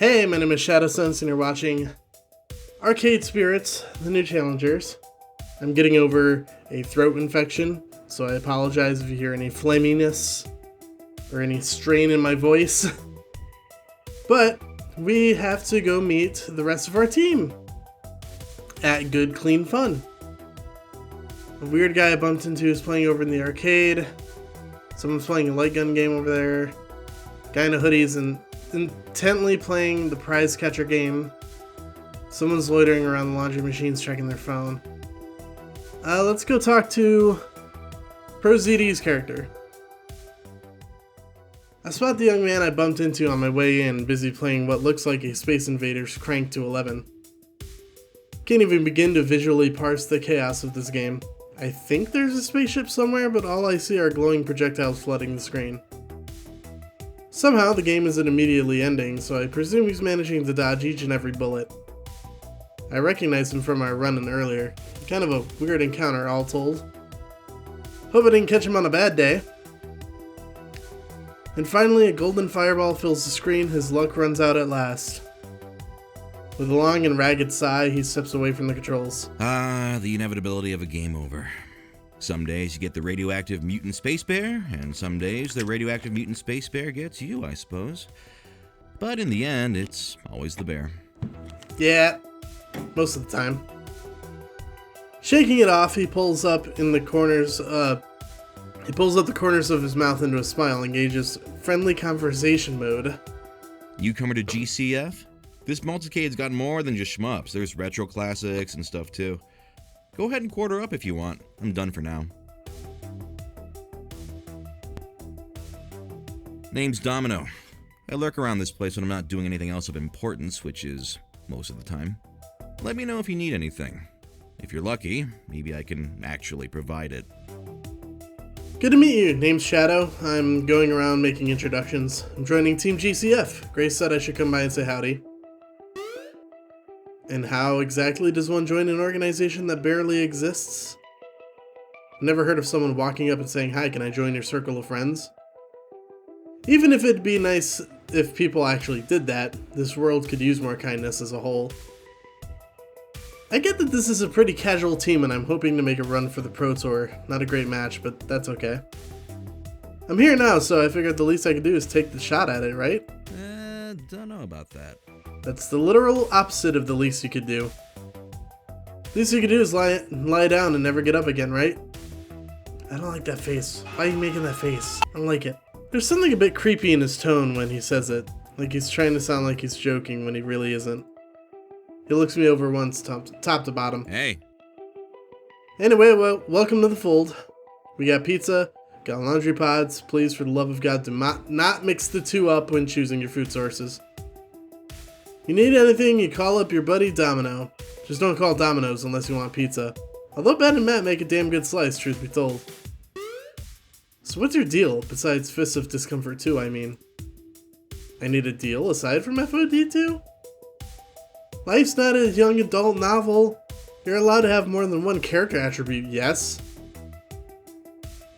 Hey, my name is Shadowsense and you're watching Arcade Spirits, the new challengers. I'm getting over a throat infection, so I apologize if you hear any flaminess or any strain in my voice. But we have to go meet the rest of our team at Good Clean Fun. A weird guy I bumped into is playing over in the arcade. Someone's playing a light gun game over there. Guy in a hoodie's intently playing the prize catcher game. Someone's loitering around the laundry machines checking their phone. Let's go talk to ProZD's character. I spot the young man I bumped into on my way in, busy playing what looks like a Space Invaders cranked to 11. Can't even begin to visually parse the chaos of this game. I think there's a spaceship somewhere, but all I see are glowing projectiles flooding the screen. Somehow, the game isn't immediately ending, so I presume he's managing to dodge each and every bullet. I recognized him from our run-in earlier. Kind of a weird encounter, all told. Hope I didn't catch him on a bad day. And finally, a golden fireball fills the screen. His luck runs out at last. With a long and ragged sigh, he steps away from the controls. The inevitability of a game over. Some days you get the radioactive mutant space bear, and some days the radioactive mutant space bear gets you, I suppose. But in the end, it's always the bear. Yeah, most of the time. Shaking it off, he pulls up the corners of his mouth into a smile, engages friendly conversation mode. Newcomer to GCF? This multicade's got more than just shmups. There's retro classics and stuff too. Go ahead and quarter up if you want. I'm done for now. Name's Domino. I lurk around this place when I'm not doing anything else of importance, which is most of the time. Let me know if you need anything. If you're lucky, maybe I can actually provide it. Good to meet you. Name's Shadow. I'm going around making introductions. I'm joining Team GCF. Grace said I should come by and say howdy. And how exactly does one join an organization that barely exists? Never heard of someone walking up and saying, "Hi, can I join your circle of friends?" Even if it'd be nice if people actually did that, this world could use more kindness as a whole. I get that this is a pretty casual team and I'm hoping to make a run for the Pro Tour. Not a great match, but that's okay. I'm here now, so I figured the least I could do is take the shot at it, right? Don't know about that. That's the literal opposite of the least you could do. Least you could do is lie down and never get up again, right? I don't like that face. Why are you making that face? I don't like it. There's something a bit creepy in his tone when he says it. Like he's trying to sound like he's joking when he really isn't. He looks me over once, top to bottom. Hey. Anyway, well, welcome to the fold. We got pizza, got laundry pods. Please, for the love of God, do not mix the two up when choosing your food sources. You need anything, you call up your buddy Domino. Just don't call Domino's unless you want pizza. Although Ben and Matt make a damn good slice, truth be told. So what's your deal, besides Fists of Discomfort 2, I mean? I need a deal aside from FOD2? Life's not a young adult novel. You're allowed to have more than one character attribute, yes.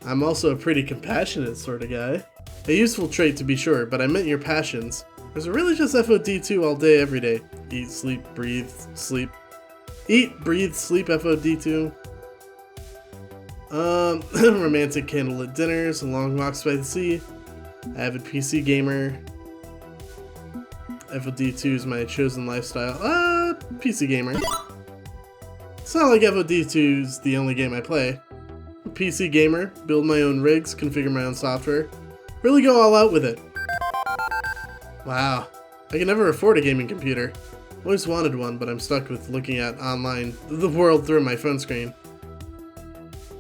I'm also a pretty compassionate sort of guy. A useful trait to be sure, but I meant your passions. Or is it really just FOD2 all day, every day? Eat, sleep, breathe, sleep. Eat, breathe, sleep, FOD2. Romantic candlelit dinners and long walks by the sea. Avid PC gamer. FOD2 is my chosen lifestyle. PC gamer. It's not like FOD2 is the only game I play. I'm a PC gamer, build my own rigs, configure my own software. Really go all out with it. Wow, I can never afford a gaming computer. Always wanted one, but I'm stuck with looking at the world through my phone screen.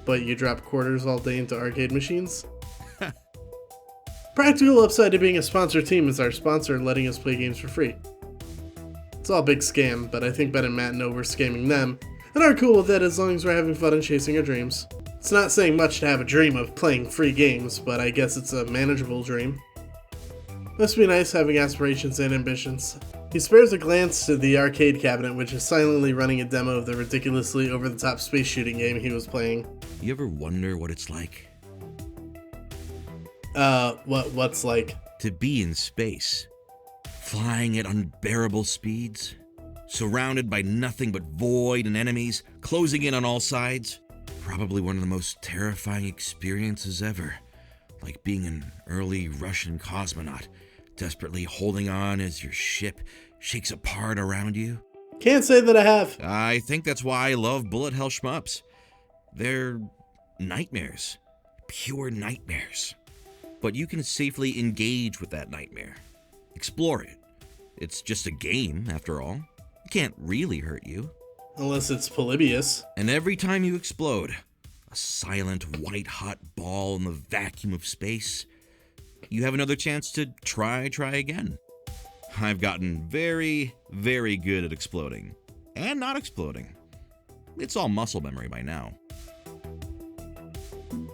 But you drop quarters all day into arcade machines? Practical upside to being a sponsor team is our sponsor letting us play games for free. It's all a big scam, but I think Ben and Matt know we're scamming them, and are cool with it as long as we're having fun and chasing our dreams. It's not saying much to have a dream of playing free games, but I guess it's a manageable dream. Must be nice having aspirations and ambitions. He spares a glance to the arcade cabinet, which is silently running a demo of the ridiculously over-the-top space shooting game he was playing. You ever wonder what it's like? What's like? To be in space. flying at unbearable speeds, surrounded by nothing but void and enemies, closing in on all sides. Probably one of the most terrifying experiences ever, like being an early Russian cosmonaut, desperately holding on as your ship shakes apart around you. Can't say that I have. I think that's why I love bullet hell shmups. They're nightmares. Pure nightmares. But you can safely engage with that nightmare. Explore it. It's just a game, after all. It can't really hurt you. Unless it's Polybius. And every time you explode, a silent, white-hot ball in the vacuum of space, you have another chance to try again. I've gotten very, very good at exploding. And not exploding. It's all muscle memory by now.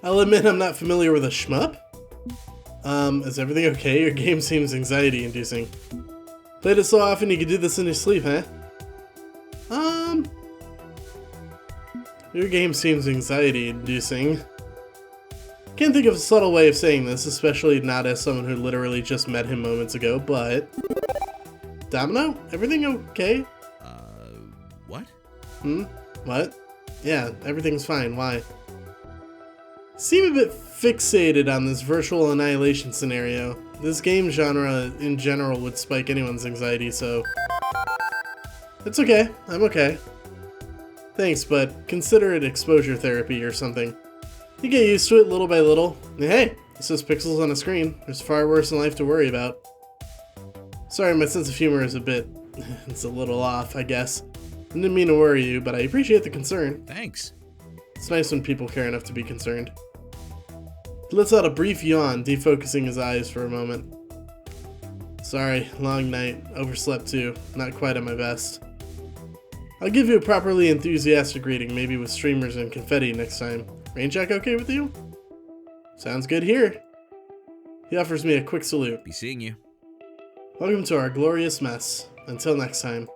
I'll admit I'm not familiar with a shmup. Is everything okay? Your game seems anxiety-inducing. Played it so often you could do this in your sleep, huh? Your game seems anxiety-inducing. Can't think of a subtle way of saying this, especially not as someone who literally just met him moments ago, but... Domino? Everything okay? What? What? Yeah, everything's fine. Why? Seem a bit fixated on this virtual annihilation scenario. This game genre in general would spike anyone's anxiety, so... It's okay. I'm okay. Thanks, but consider it exposure therapy or something. You get used to it little by little. And hey, it's just pixels on a screen. There's far worse in life to worry about. Sorry, my sense of humor is it's a little off, I guess. I didn't mean to worry you, but I appreciate the concern. Thanks. It's nice when people care enough to be concerned. He lets out a brief yawn, defocusing his eyes for a moment. Sorry, long night. Overslept too. Not quite at my best. I'll give you a properly enthusiastic greeting, maybe with streamers and confetti next time. Rain check okay with you? Sounds good here. He offers me a quick salute. Be seeing you. Welcome to our glorious mess. Until next time.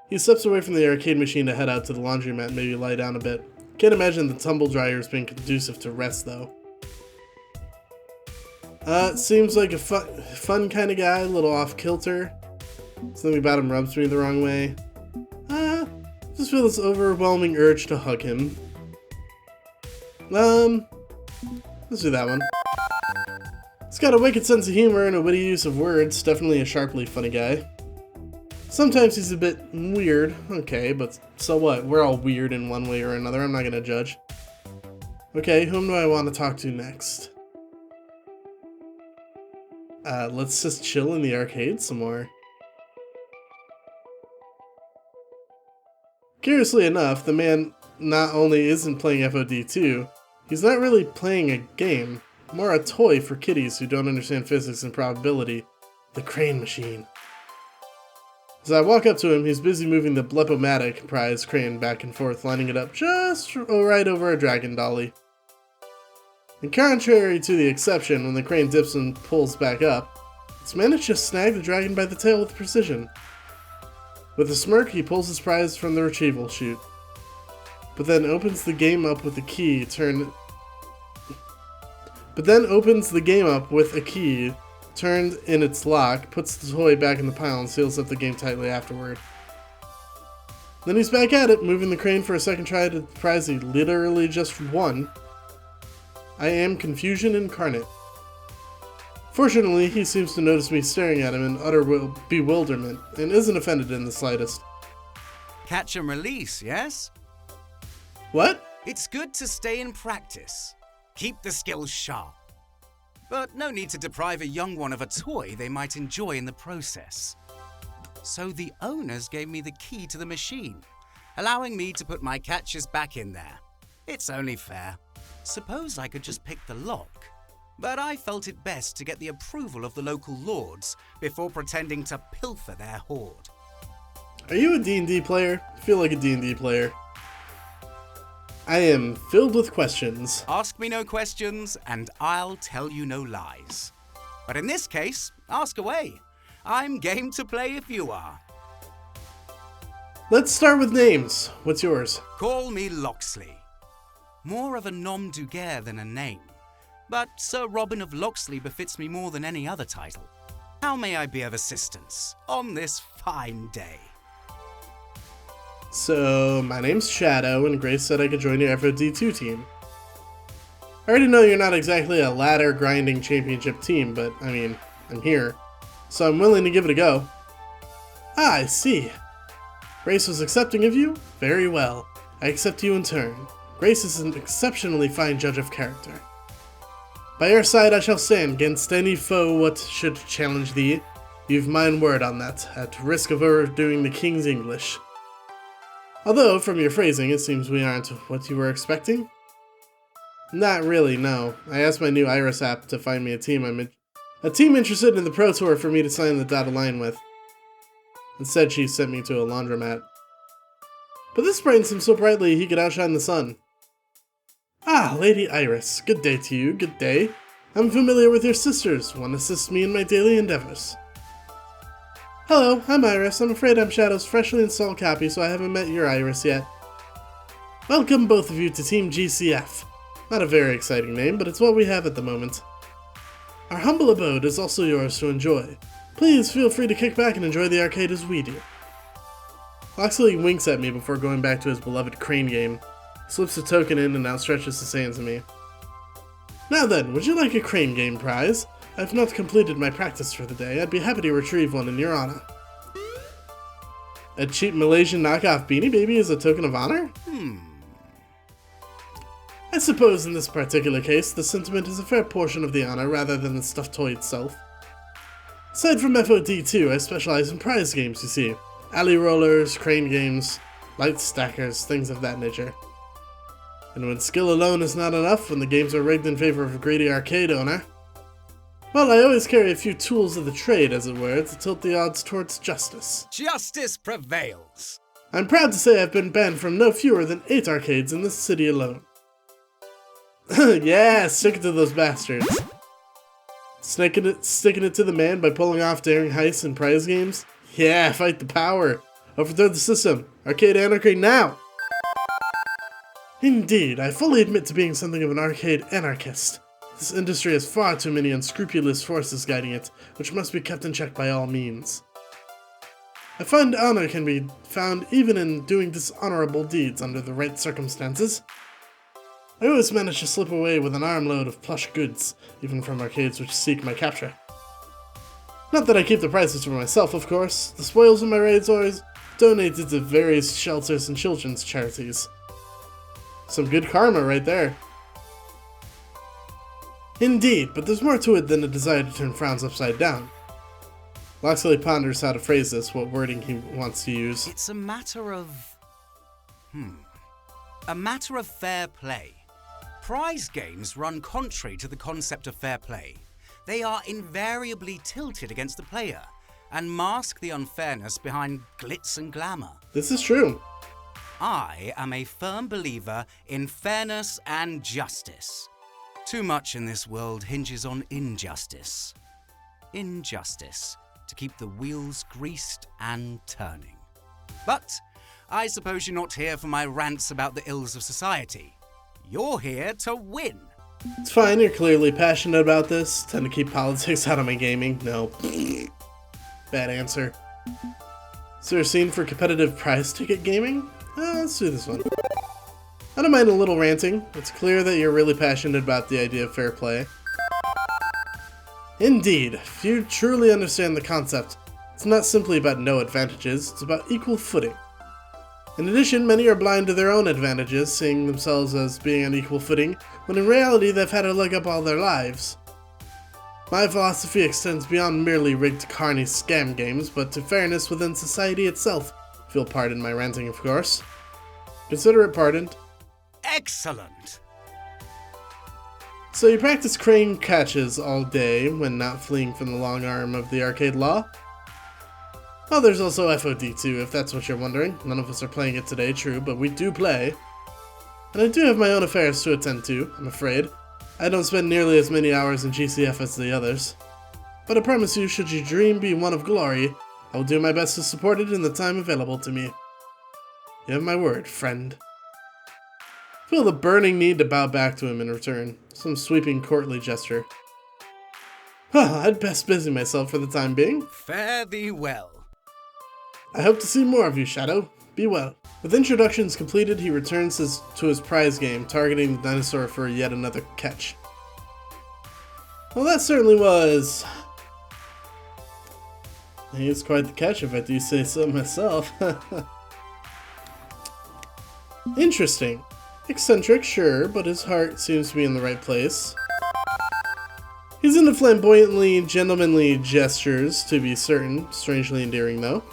He steps away from the arcade machine to head out to the laundromat and maybe lie down a bit. Can't imagine the tumble dryers being conducive to rest, though. Seems like a fun kind of guy, a little off-kilter. Something about him rubs me the wrong way. Just feel this overwhelming urge to hug him. Let's do that one. He's got a wicked sense of humor and a witty use of words. Definitely a sharply funny guy. Sometimes he's a bit weird. Okay, but so what? We're all weird in one way or another. I'm not gonna judge. Okay, whom do I want to talk to next? Let's just chill in the arcade some more. Curiously enough, the man not only isn't playing FOD2, he's not really playing a game, more a toy for kiddies who don't understand physics and probability. The crane machine. As I walk up to him, he's busy moving the Blepomatic prize crane back and forth, lining it up just right over a dragon dolly. And contrary to the exception, when the crane dips and pulls back up, it's managed to snag the dragon by the tail with precision. With a smirk, he pulls his prize from the retrieval chute, but then opens the game up with a key turned in its lock, puts the toy back in the pile, and seals up the game tightly afterward. Then he's back at it, moving the crane for a second try at the prize he literally just won. I am confusion incarnate. Fortunately, he seems to notice me staring at him in utter bewilderment, and isn't offended in the slightest. Catch and release, yes? What? It's good to stay in practice. Keep the skills sharp. But no need to deprive a young one of a toy they might enjoy in the process. So the owners gave me the key to the machine, allowing me to put my catches back in there. It's only fair. Suppose I could just pick the lock. But I felt it best to get the approval of the local lords before pretending to pilfer their hoard. Are you a D&D player? I feel like a D&D player. I am filled with questions. Ask me no questions, and I'll tell you no lies. But in this case, ask away. I'm game to play if you are. Let's start with names. What's yours? Call me Locksley. More of a nom de guerre than a name. But Sir Robin of Locksley befits me more than any other title. How may I be of assistance on this fine day? So, my name's Shadow, and Grace said I could join your FOD2 team. I already know you're not exactly a ladder grinding championship team, but, I mean, I'm here, so I'm willing to give it a go. Ah, I see. Grace was accepting of you? Very well. I accept you in turn. Grace is an exceptionally fine judge of character. By your side I shall stand against any foe what should challenge thee. You've mine word on that, at risk of overdoing the king's English. Although, from your phrasing, it seems we aren't what you were expecting. Not really, no. I asked my new Iris app to find me a team interested in the Pro Tour for me to sign the dotted line with. Instead, she sent me to a laundromat. But this brightens him so brightly he could outshine the sun. Ah, Lady Iris, good day to you, good day. I'm familiar with your sisters, one assists me in my daily endeavors. Hello, I'm Iris. I'm afraid I'm Shadow's freshly installed copy, so I haven't met your Iris yet. Welcome both of you to Team GCF. Not a very exciting name, but it's what we have at the moment. Our humble abode is also yours to enjoy. Please feel free to kick back and enjoy the arcade as we do. Loxley winks at me before going back to his beloved crane game. He slips a token in and outstretches his hand to me. Now then, would you like a crane game prize? I've not completed my practice for the day. I'd be happy to retrieve one in your honor. A cheap Malaysian knockoff Beanie Baby is a token of honor? I suppose in this particular case, the sentiment is a fair portion of the honor rather than the stuffed toy itself. Aside from FOD2, I specialize in prize games, you see. Alley rollers, crane games, light stackers, things of that nature. And when skill alone is not enough, when the games are rigged in favor of a greedy arcade owner, well, I always carry a few tools of the trade, as it were, to tilt the odds towards justice. Justice prevails. I'm proud to say I've been banned from no fewer than 8 arcades in this city alone. Yeah, stick it to those bastards. Sticking it to the man by pulling off daring heists and prize games? Yeah, fight the power. Overthrow the system. Arcade anarchy now! Indeed, I fully admit to being something of an arcade anarchist. This industry has far too many unscrupulous forces guiding it, which must be kept in check by all means. I find honor can be found even in doing dishonorable deeds under the right circumstances. I always manage to slip away with an armload of plush goods, even from arcades which seek my capture. Not that I keep the prizes for myself, of course. The spoils of my raids are always donated to various shelters and children's charities. Some good karma right there. Indeed, but there's more to it than a desire to turn frowns upside down. Loxley ponders how to phrase this, what wording he wants to use. It's a matter of... A matter of fair play. Prize games run contrary to the concept of fair play. They are invariably tilted against the player, and mask the unfairness behind glitz and glamour. This is true. I am a firm believer in fairness and justice. Too much in this world hinges on injustice. Injustice, to keep the wheels greased and turning. But I suppose you're not here for my rants about the ills of society. You're here to win. It's fine, you're clearly passionate about this. Tend to keep politics out of my gaming. No. Bad answer. Is there a scene for competitive prize ticket gaming? Let's do this one. I don't mind a little ranting. It's clear that you're really passionate about the idea of fair play. Indeed, if you truly understand the concept, it's not simply about no advantages, it's about equal footing. In addition, many are blind to their own advantages, seeing themselves as being on equal footing, when in reality they've had a leg up all their lives. My philosophy extends beyond merely rigged carny scam games, but to fairness within society itself. If you'll pardon my ranting, of course. Consider it pardoned. Excellent! So you practice crane catches all day when not fleeing from the long arm of the arcade law? Well, there's also FOD2, if that's what you're wondering. None of us are playing it today, true, but we do play. And I do have my own affairs to attend to, I'm afraid. I don't spend nearly as many hours in GCF as the others. But I promise you, should your dream be one of glory, I will do my best to support it in the time available to me. You have my word, friend. I feel the burning need to bow back to him in return, some sweeping courtly gesture. Well, I'd best busy myself for the time being. Fare thee well. I hope to see more of you, Shadow. Be well. With introductions completed, he returns to his prize game, targeting the dinosaur for yet another catch. Well, that certainly was... He is quite the catch, if I do say so myself. Interesting. Eccentric, sure, but his heart seems to be in the right place. He's into flamboyantly gentlemanly gestures, to be certain. Strangely endearing, though.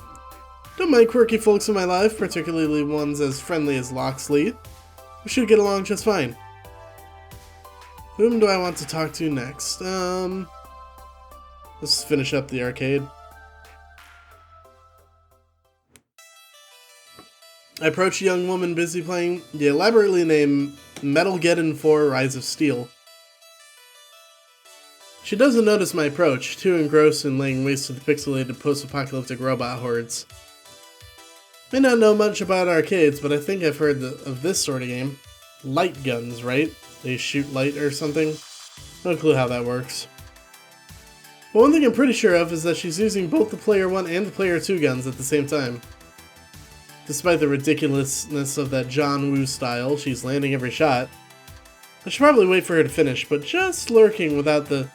Don't mind quirky folks in my life, particularly ones as friendly as Loxley. We should get along just fine. Whom do I want to talk to next? Let's finish up the arcade. I approach a young woman busy playing the elaborately named Metalgeddon 4 Rise of Steel. She doesn't notice my approach, too engrossed in laying waste to the pixelated post-apocalyptic robot hordes. May not know much about arcades, but I think I've heard of this sort of game. Light guns, right? They shoot light or something? No clue how that works. But one thing I'm pretty sure of is that she's using both the Player 1 and the Player 2 guns at the same time. Despite the ridiculousness of that John Woo style, she's landing every shot. I should probably wait for her to finish, but just lurking without the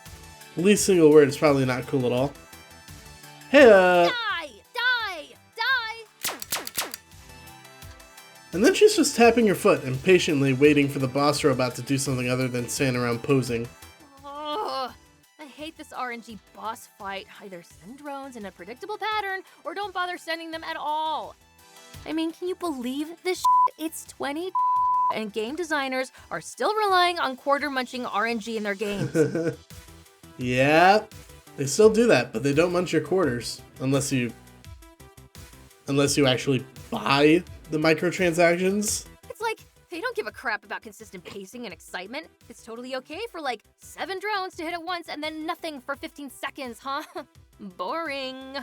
least single word is probably not cool at all. Hey, Die! Die! Die! And then she's just tapping her foot, impatiently waiting for the boss robot to do something other than stand around posing. Ugh, I hate this RNG boss fight. Either send drones in a predictable pattern, or don't bother sending them at all. I mean, can you believe this shit? It's 20 and game designers are still relying on quarter-munching RNG in their games. Yeah, they still do that, but they don't munch your quarters. Unless you actually buy the microtransactions. It's like, they don't give a crap about consistent pacing and excitement. It's totally okay for like 7 drones to hit at once and then nothing for 15 seconds, huh? Boring.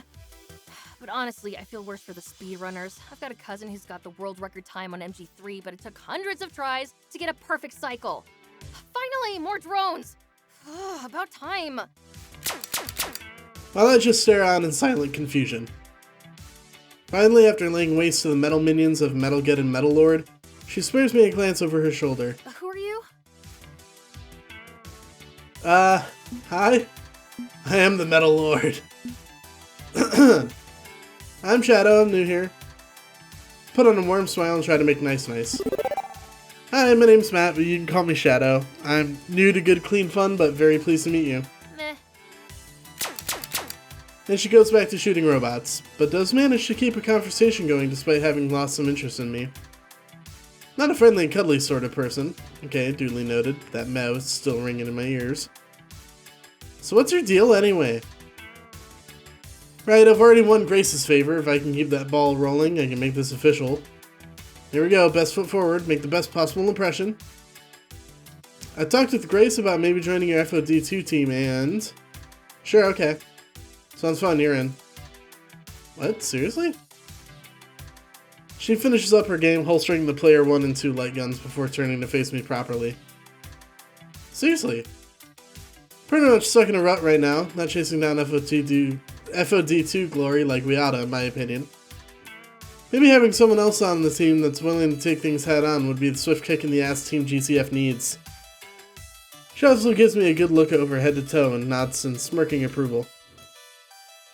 But honestly, I feel worse for the speedrunners. I've got a cousin who's got the world record time on MG3, but it took hundreds of tries to get a perfect cycle. Finally, more drones! About time. While I just stare on in silent confusion. Finally, after laying waste to the metal minions of Metalgeddon Metal Lord, she spares me a glance over her shoulder. Who are you? Hi? I am the Metal Lord. I'm Shadow, I'm new here. Put on a warm smile and try to make nice. Hi, my name's Matt, but you can call me Shadow. I'm new to good, clean fun, but very pleased to meet you. Meh. And she goes back to shooting robots, but does manage to keep a conversation going despite having lost some interest in me. Not a friendly and cuddly sort of person. Okay, duly noted. That mouse is still ringing in my ears. So what's your deal anyway? Right, I've already won Grace's favor. If I can keep that ball rolling, I can make this official. Here we go, best foot forward, make the best possible impression. I talked with Grace about maybe joining your FOD2 team and... Sure, okay. Sounds fun, you're in. What? Seriously? She finishes up her game, holstering the Player 1 and 2 light guns before turning to face me properly. Seriously? Pretty much stuck in a rut right now, not chasing down FOD2 glory like we oughta, in my opinion. Maybe having someone else on the team that's willing to take things head on would be the swift kick in the ass Team GCF needs. She also gives me a good look over head to toe and nods in smirking approval.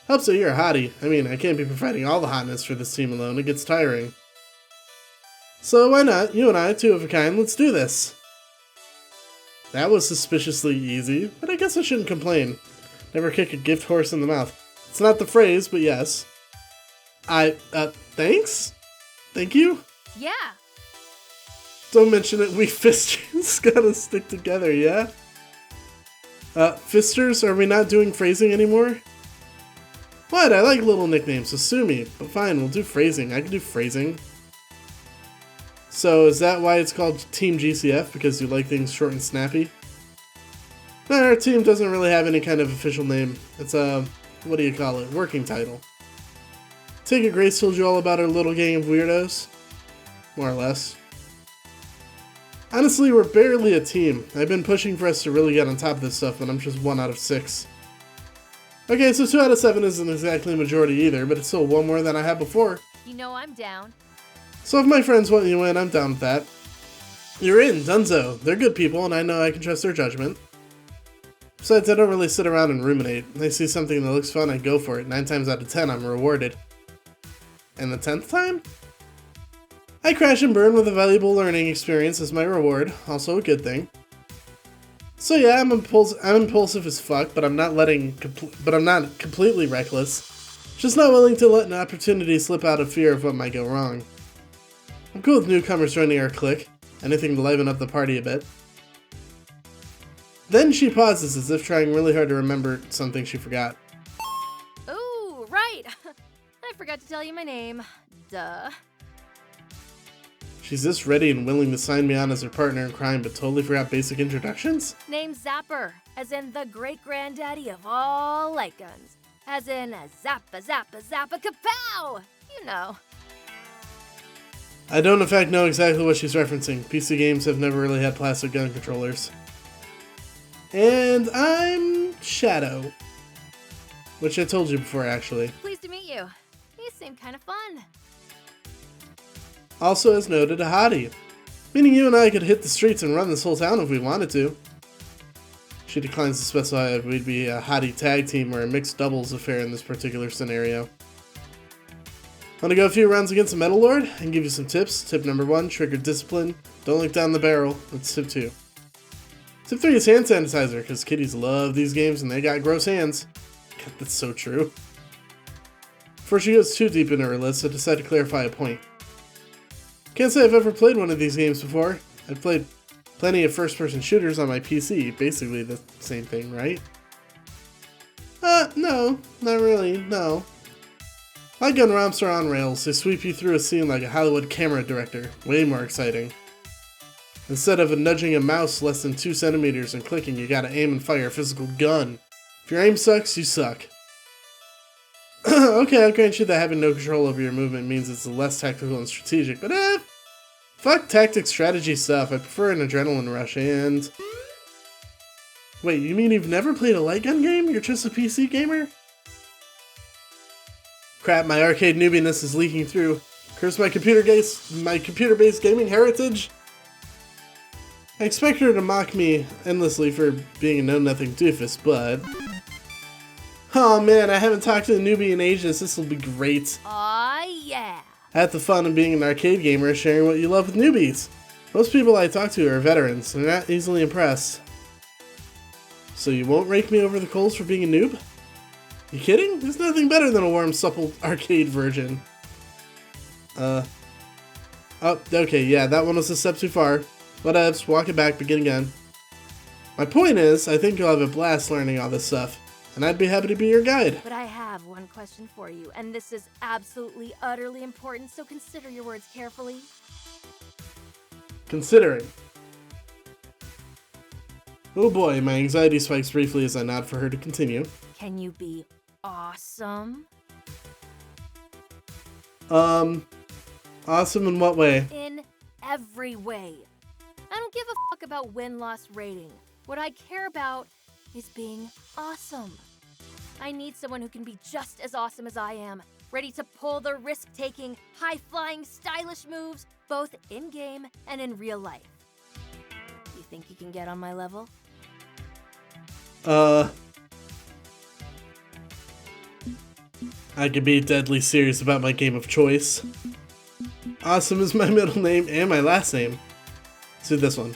Helps that you're a hottie. I mean, I can't be providing all the hotness for this team alone, it gets tiring. So why not, you and I, two of a kind, let's do this. That was suspiciously easy, but I guess I shouldn't complain. Never kick a gift horse in the mouth. It's not the phrase, but yes. Thanks? Thank you? Yeah. Don't mention it, we fisters gotta stick together, yeah? Fisters, are we not doing phrasing anymore? What? I like little nicknames, so sue me. But fine, we'll do phrasing. I can do phrasing. So, is that why it's called Team GCF? Because you like things short and snappy? No, our team doesn't really have any kind of official name. It's a, what do you call it, working title. Take it Grace told you all about our little gang of weirdos? More or less. Honestly, we're barely a team. I've been pushing for us to really get on top of this stuff, but I'm just 1 out of 6. Okay, so 2 out of 7 isn't exactly a majority either, but it's still one more than I had before. You know I'm down. So if my friends want you in, I'm down with that. You're in, dunzo. They're good people, and I know I can trust their judgment. Besides, I don't really sit around and ruminate. I see something that looks fun, I go for it. 9 times out of 10, I'm rewarded. And the 10th time? I crash and burn with a valuable learning experience as my reward, also a good thing. So yeah, I'm impulsive as fuck, but I'm not completely reckless. Just not willing to let an opportunity slip out of fear of what might go wrong. I'm cool with newcomers joining our clique, anything to liven up the party a bit. Then she pauses as if trying really hard to remember something she forgot. Ooh, right! I forgot to tell you my name. Duh. She's this ready and willing to sign me on as her partner in crime, but totally forgot basic introductions? Name's Zapper, as in the great-granddaddy of all light guns. As in, zappa, zappa, zappa, kapow! You know. I don't in fact know exactly what she's referencing. PC games have never really had plastic gun controllers. And I'm Shadow. Which I told you before, actually. Pleased to meet you. You seem kind of fun. Also, as noted, a hottie. Meaning you and I could hit the streets and run this whole town if we wanted to. She declines to specify if we'd be a hottie tag team or a mixed doubles affair in this particular scenario. Want to go a few rounds against a Metal Lord and give you some tips? Tip number 1, trigger discipline. Don't look down the barrel. That's tip 2. Tip 3 is hand sanitizer, because kiddies love these games and they got gross hands. God, that's so true. Before she goes too deep into her list, I decide to clarify a point. Can't say I've ever played one of these games before. I've played plenty of first-person shooters on my PC, basically the same thing, right? No, not really, no. My gun romps are on rails. They sweep you through a scene like a Hollywood camera director. Way more exciting. Instead of nudging a mouse less than 2 centimeters and clicking, you gotta aim and fire a physical gun. If your aim sucks, you suck. Okay, I'll grant you that having no control over your movement means it's less tactical and strategic, but fuck tactic strategy stuff. I prefer an adrenaline rush and... Wait, you mean you've never played a light gun game? You're just a PC gamer? Crap, my arcade newbiness is leaking through. Curse my computer-based gaming heritage? I expect her to mock me endlessly for being a know-nothing doofus, but... Oh man, I haven't talked to a newbie in ages. This will be great. Aw, yeah. Half the fun of being an arcade gamer is sharing what you love with newbies. Most people I talk to are veterans. They're not easily impressed. So you won't rake me over the coals for being a noob? You kidding? There's nothing better than a warm, supple arcade version. Oh, okay, yeah, that one was a step too far. Whatevs, walk it back, begin again. My point is, I think you'll have a blast learning all this stuff. And I'd be happy to be your guide. But I have one question for you, and this is absolutely, utterly important, so consider your words carefully. Considering. Oh boy, my anxiety spikes briefly as I nod for her to continue. Can you be awesome? Awesome in what way? In every way. I don't give a fuck about win-loss rating. What I care about is being awesome. I need someone who can be just as awesome as I am, ready to pull the risk-taking, high-flying, stylish moves, both in-game and in real life. You think you can get on my level? I can be deadly serious about my game of choice. Awesome is my middle name and my last name. Let's do this one.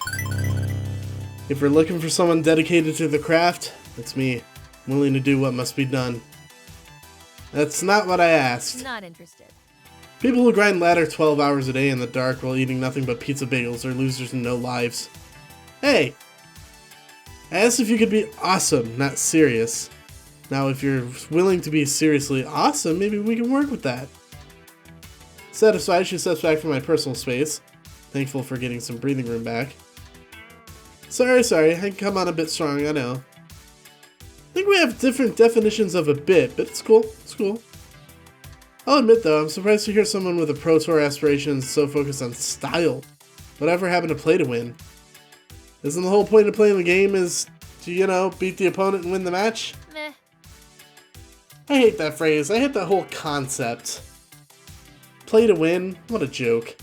If you're looking for someone dedicated to the craft, it's me. I'm willing to do what must be done. That's not what I asked. Not interested. People who grind ladder 12 hours a day in the dark while eating nothing but pizza bagels are losers and no lives. Hey! I asked if you could be awesome, not serious. Now, if you're willing to be seriously awesome, maybe we can work with that. Satisfied, she steps back from my personal space. Thankful for getting some breathing room back. Sorry, I can come on a bit strong, I know. I think we have different definitions of a bit, but it's cool, I'll admit though, I'm surprised to hear someone with a Pro Tour aspirations so focused on style. Whatever happened to play to win? Isn't the whole point of playing the game is to, beat the opponent and win the match? Meh. I hate that phrase. I hate that whole concept. Play to win? What a joke.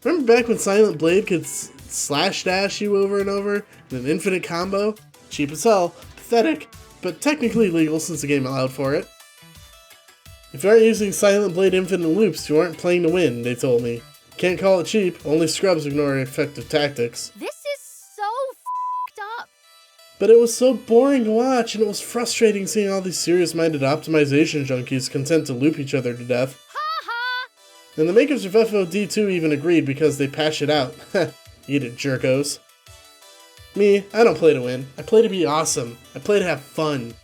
Remember back when Silent Blade could slash dash you over and over in an infinite combo? Cheap as hell, pathetic, but technically legal since the game allowed for it. If you aren't using Silent Blade infinite loops, you aren't playing to win, they told me. Can't call it cheap, only scrubs ignore effective tactics. This is so f***ed up. But it was so boring to watch, and it was frustrating seeing all these serious-minded optimization junkies content to loop each other to death. Ha ha! And the makers of FOD2 even agreed because they patched it out. Eat it, jerkos. Me, I don't play to win. I play to be awesome. I play to have fun.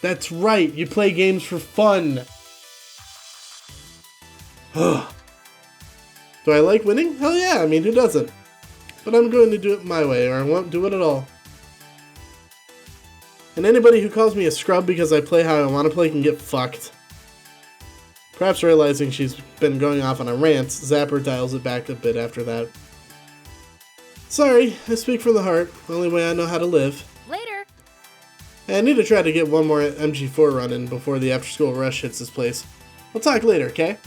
That's right, you play games for fun. Do I like winning? Hell yeah, I mean, who doesn't? But I'm going to do it my way, or I won't do it at all. And anybody who calls me a scrub because I play how I want to play can get fucked. Perhaps realizing she's been going off on a rant, Zapper dials it back a bit after that. Sorry, I speak from the heart. Only way I know how to live. Later. I need to try to get one more MG4 run in before the after-school rush hits this place. We'll talk later, okay?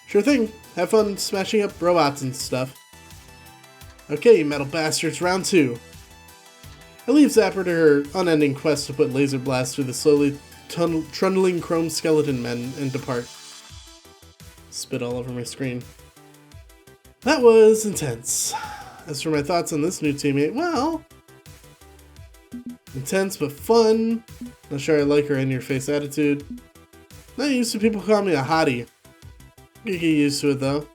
Sure thing. Have fun smashing up robots and stuff. Okay, you metal bastards, round 2. I leave Zapper to her unending quest to put laser blasts through the slowly trundling chrome skeleton men and depart. Spit all over my screen. That was intense. As for my thoughts on this new teammate, well... intense but fun. Not sure I like her in-your-face attitude. Not used to people calling me a hottie. You get used to it though.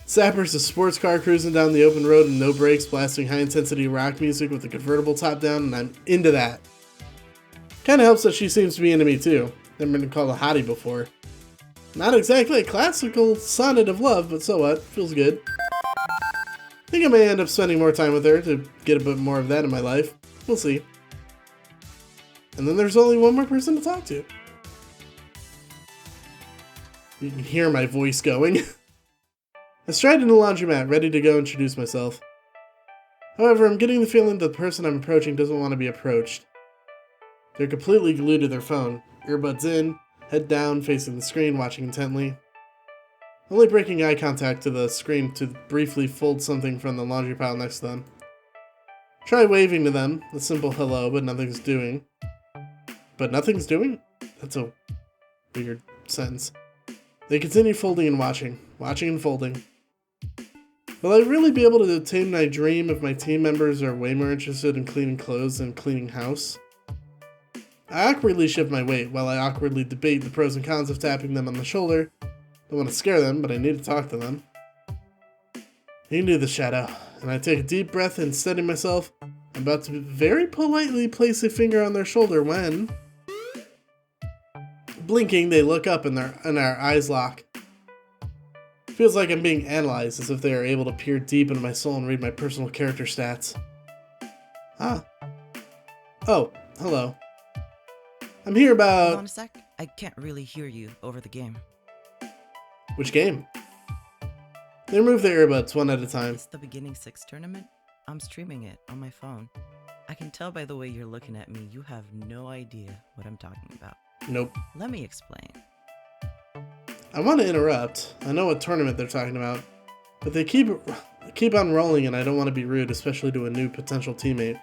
Zapper's a sports car cruising down the open road and no brakes, blasting high-intensity rock music with a convertible top down, and I'm into that. Kinda helps that she seems to be into me too. Never been called a hottie before. Not exactly a classical sonnet of love, but so what, feels good. I think I may end up spending more time with her to get a bit more of that in my life. We'll see. And then there's only one more person to talk to. You can hear my voice going. I stride into the laundromat, ready to go introduce myself. However, I'm getting the feeling that the person I'm approaching doesn't want to be approached. They're completely glued to their phone, earbuds in, head down, facing the screen, watching intently. Only breaking eye contact to the screen to briefly fold something from the laundry pile next to them. Try waving to them, a simple hello, but nothing's doing. But nothing's doing? That's a weird sentence. They continue folding and watching and folding. Will I really be able to attain my dream if my team members are way more interested in cleaning clothes than cleaning house? I awkwardly shift my weight while I awkwardly debate the pros and cons of tapping them on the shoulder. Don't want to scare them, but I need to talk to them. You can do this, Shadow. And I take a deep breath and steady myself. I'm about to very politely place a finger on their shoulder when... blinking, they look up and our eyes lock. Feels like I'm being analyzed, as if they are able to peer deep into my soul and read my personal character stats. Ah. Oh, hello. I'm here about... Hold on a sec. I can't really hear you over the game. Which game? They remove their earbuds one at a time. It's the Beginning 6 tournament. I'm streaming it on my phone. I can tell by the way you're looking at me, you have no idea what I'm talking about. Nope. Let me explain. I want to interrupt. I know what tournament they're talking about. But they keep on rolling and I don't want to be rude, especially to a new potential teammate.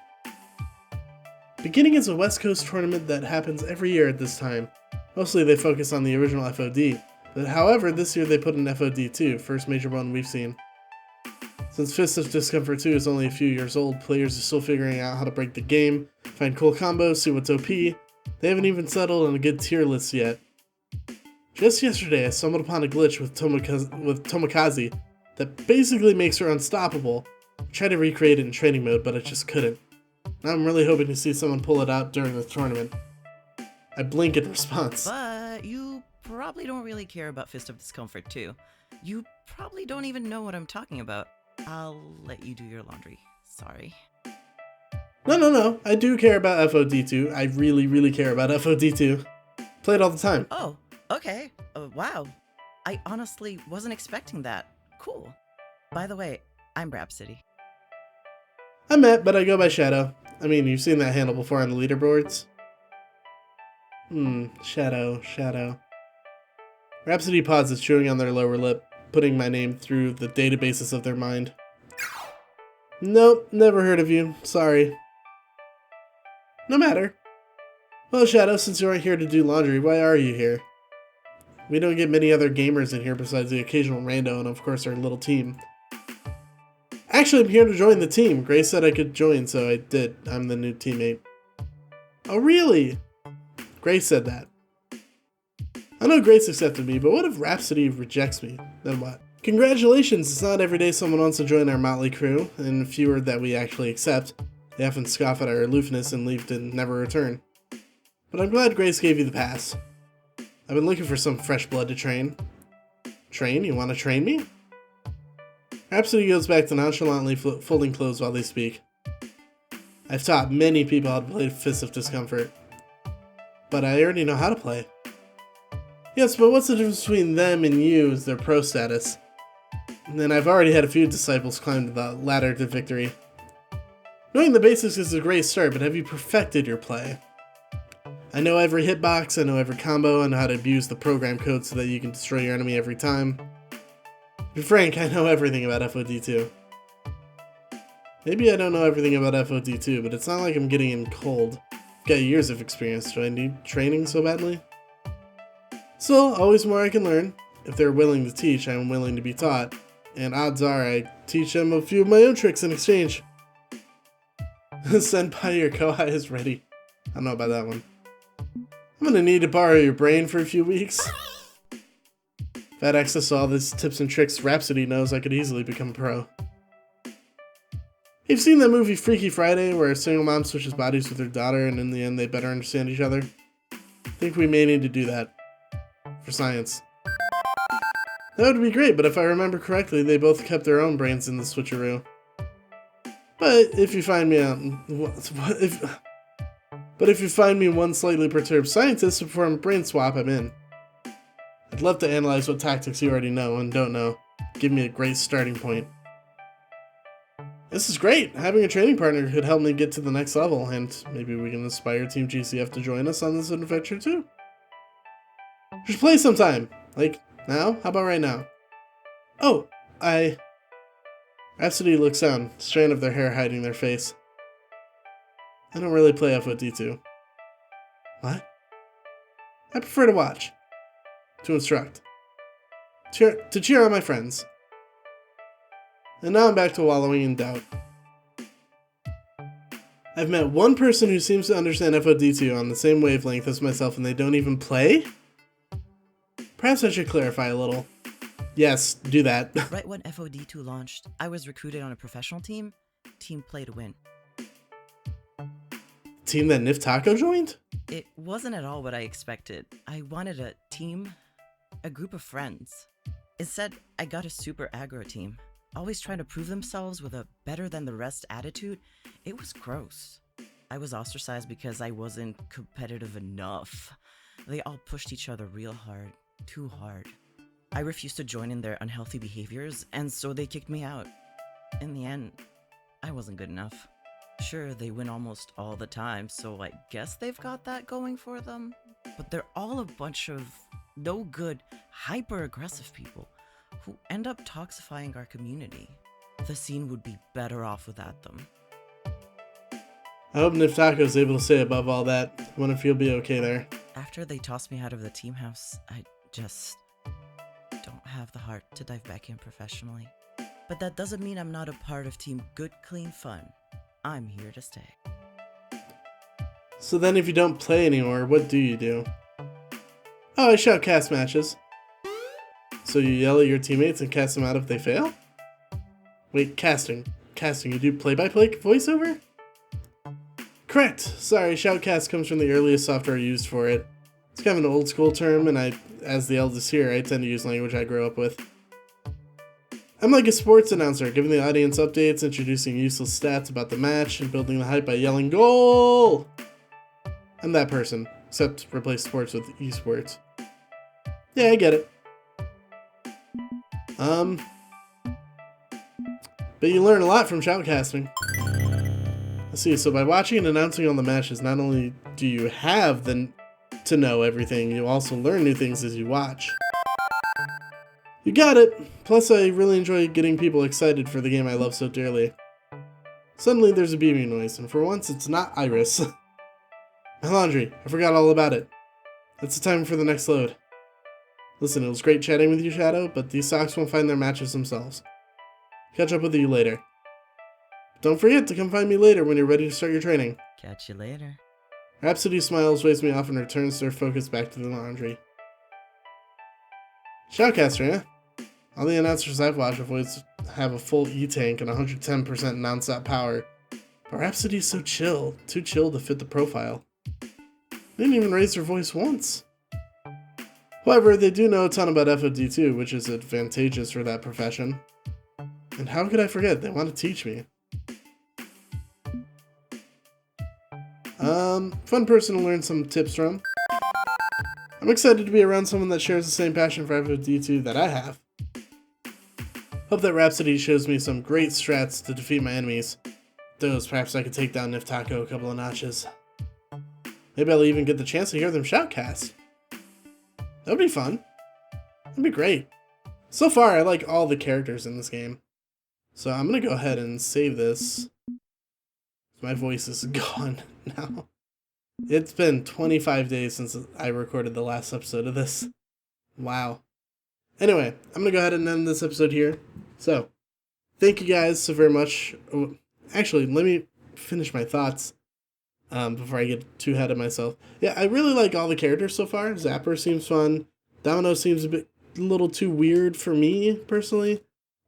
Beginning is a West Coast tournament that happens every year at this time. Mostly they focus on the original FOD. But however, this year they put in FOD 2, first major one we've seen. Since Fist of Discomfort 2 is only a few years old, players are still figuring out how to break the game, find cool combos, see what's OP. They haven't even settled on a good tier list yet. Just yesterday, I stumbled upon a glitch with Tomokaze that basically makes her unstoppable. I tried to recreate it in training mode, but I just couldn't. Now I'm really hoping to see someone pull it out during the tournament. I blink in response. But you probably don't really care about Fist of Discomfort 2. You probably don't even know what I'm talking about. I'll let you do your laundry. Sorry. No. I do care about FOD2. I really care about FOD2. Play it all the time. Oh, okay. Wow. I honestly wasn't expecting that. Cool. By the way, I'm Rhapsody. I'm Matt, but I go by Shadow. I mean, you've seen that handle before on the leaderboards. Shadow. Rhapsody pauses, chewing on their lower lip, putting my name through the databases of their mind. Nope, never heard of you. Sorry. No matter. Well, Shadow, since you aren't here to do laundry, why are you here? We don't get many other gamers in here besides the occasional rando and, of course, our little team. Actually, I'm here to join the team. Grace said I could join, so I did. I'm the new teammate. Oh, really? Grace said that. I know Grace accepted me, but what if Rhapsody rejects me? Then what? Congratulations, it's not every day someone wants to join our motley crew, and fewer that we actually accept. They often scoff at our aloofness and leave to never return. But I'm glad Grace gave you the pass. I've been looking for some fresh blood to train. Train? You want to train me? Rhapsody goes back to nonchalantly folding clothes while they speak. I've taught many people how to play Fist of Discomfort. But I already know how to play. Yes, but what's the difference between them and you is their pro status. And I've already had a few disciples climb the ladder to victory. Knowing the basics is a great start, but have you perfected your play? I know every hitbox, I know every combo, I know how to abuse the program code so that you can destroy your enemy every time. To be frank, I know everything about FOD2. Maybe I don't know everything about FOD2, but it's not like I'm getting in cold. I've got years of experience. Do I need training so badly? Still, always more I can learn. If they're willing to teach, I am willing to be taught. And odds are I teach them a few of my own tricks in exchange. Senpai, your kohai is ready. I don't know about that one. I'm gonna need to borrow your brain for a few weeks. If I had access to all these tips and tricks Rhapsody knows, I could easily become pro. You've seen that movie Freaky Friday, where a single mom switches bodies with her daughter and in the end they better understand each other? I think we may need to do that. For science. That would be great, but if I remember correctly, they both kept their own brains in the switcheroo. But if you find me if you find me one slightly perturbed scientist to perform a brain swap, I'm in. I'd love to analyze what tactics you already know and don't know. Give me a great starting point. This is great! Having a training partner could help me get to the next level, and maybe we can inspire Team GCF to join us on this adventure too. We should play sometime. Like, now? How about right now? Oh, Rhapsody looks down, a strand of their hair hiding their face. I don't really play FOD2. What? I prefer to watch. To instruct. To cheer on my friends. And now I'm back to wallowing in doubt. I've met one person who seems to understand FOD2 on the same wavelength as myself and they don't even play? Perhaps I should clarify a little. Yes, do that. Right when FOD2 launched, I was recruited on a professional team. Team play to win. Team that Nif Taco joined? It wasn't at all what I expected. I wanted a team, a group of friends. Instead, I got a super aggro team. Always trying to prove themselves with a better than the rest attitude. It was gross. I was ostracized because I wasn't competitive enough. They all pushed each other real hard. Too hard. I refused to join in their unhealthy behaviors, and so they kicked me out. In the end, I wasn't good enough. Sure, they win almost all the time, so I guess they've got that going for them. But they're all a bunch of no good, hyper-aggressive people who end up toxifying our community. The scene would be better off without them. I hope Nif Taco is able to say above all that. I wonder if he'll be okay there. After they tossed me out of the team house, I just don't have the heart to dive back in professionally. But that doesn't mean I'm not a part of Team Good Clean Fun. I'm here to stay. So then if you don't play anymore, what do you do? Oh, I shout cast matches. So you yell at your teammates and cast them out if they fail? Wait, casting. Casting, you do play-by-play voiceover? Correct! Sorry, shoutcast comes from the earliest software used for it. It's kind of an old school term, and as the eldest here, I tend to use language I grew up with. I'm like a sports announcer, giving the audience updates, introducing useless stats about the match, and building the hype by yelling, "Goal!" I'm that person, except replace sports with esports. Yeah, I get it. But you learn a lot from shoutcasting. Let's see, so by watching and announcing all the matches, not only do you have the to know everything, you also learn new things as you watch. You got it! Plus, I really enjoy getting people excited for the game I love so dearly. Suddenly, there's a beeping noise, and for once, it's not Iris. My laundry. I forgot all about it. It's the time for the next load. Listen, it was great chatting with you, Shadow, but these socks won't find their matches themselves. Catch up with you later. Don't forget to come find me later when you're ready to start your training. Catch you later. Rhapsody smiles, waves me off, and returns their focus back to the laundry. Shoutcaster, eh? All the announcers I've watched have a full E-tank and 110% non-stop power. But Rhapsody's so chill. Too chill to fit the profile. They didn't even raise their voice once. However, they do know a ton about FOD2, which is advantageous for that profession. And how could I forget? They want to teach me. Fun person to learn some tips from. I'm excited to be around someone that shares the same passion for FOD2 that I have. Hope that Rhapsody shows me some great strats to defeat my enemies. Those, perhaps I could take down Niftaco a couple of notches. Maybe I'll even get the chance to hear them shoutcast. That would be fun. That'd be great. So far, I like all the characters in this game. So I'm gonna go ahead and save this. My voice is gone now. It's been 25 days since I recorded the last episode of this. Wow. Anyway, I'm gonna go ahead and end this episode here. So, thank you guys so very much. Actually, let me finish my thoughts before I get too ahead of myself. Yeah, I really like all the characters so far. Zapper seems fun. Domino seems a little too weird for me, personally.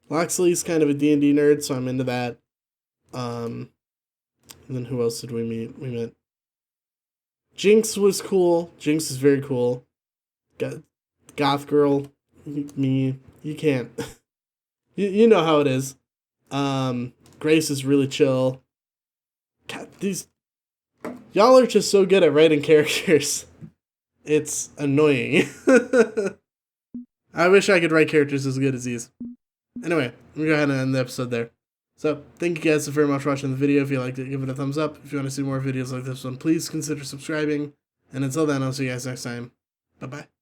Loxley's kind of a D&D nerd, so I'm into that. And then who else did we meet? We met Jinx was cool. Jinx is very cool. Goth girl, me, you can't. you know how it is. Grace is really chill. God, y'all are just so good at writing characters. It's annoying. I wish I could write characters as good as these. Anyway, I'm gonna go ahead and end the episode there. So, thank you guys so very much for watching the video. If you liked it, give it a thumbs up. If you want to see more videos like this one, please consider subscribing. And until then, I'll see you guys next time. Bye-bye.